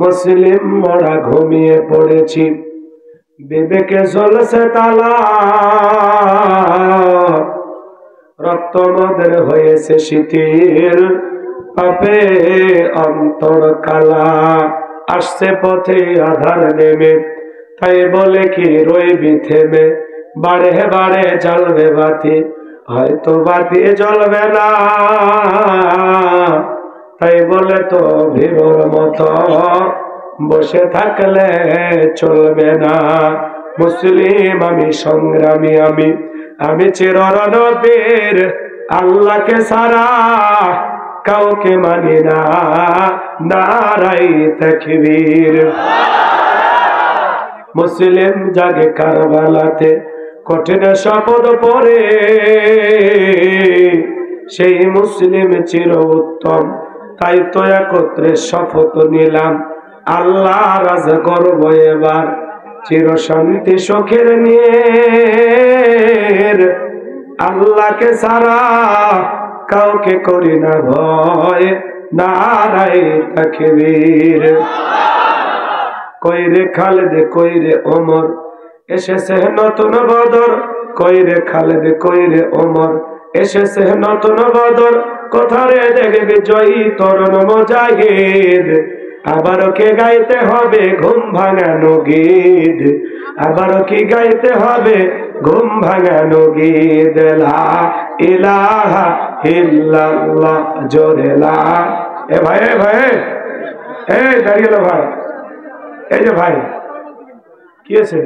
মুসলিম মোরা ঘুমিয়ে পড়েছি, বিবেকে জ্বলছে তালা, রক্ত মদের হয়েছে শিথিল, পাপে অন্তর কালা। আসছে পথে আধার নেমে, তাই বলে কি রইবি থেমে, বাড়ে বাড়ে জ্বলবে বাতি, হয়তো বাতি জ্বলবে না, তাই বলে তো ভিড়র মতো বসে থাকলে চলবে না। মুসলিম আমি, সংগ্রামী আমি, আমি চিররণবীর, আল্লাহকে ছাড়া কাউকে মানি না, নারায়ে তাকবীর। মুসলিম জাগে কারবালাতে কঠিন শপথ পরে, সেই মুসলিম চির উত্তম, তাই তো একত্রে শপথ নিলাম, আল্লাহ রাজ করব এবার চির শান্তি সুখের নিয়ে, আল্লাহকে ছাড়া কাউকে করি না ভয়, নারায়ে তাকবীর। কইরে খালেদ কইরে ওমর, এসেছে নতুন বদর, কইরে খালেদ কইরে ওমর, এসেছে নতুন বদর, কোথারে দেখবি জয়ী তরুণ মুজাহিদ, আবারও কি গাইতে হবে ঘুম ভাঙানো গীত, আবারও কি গাইতে হবে ঘুম ভাঙানো গীত, লা ইলাহা ইল্লাল্লাহ জোরে লা। এ ভাই, এ ভাই, এই দাঁড়িয়ে ভাই, এই যে ভাই কি আছে?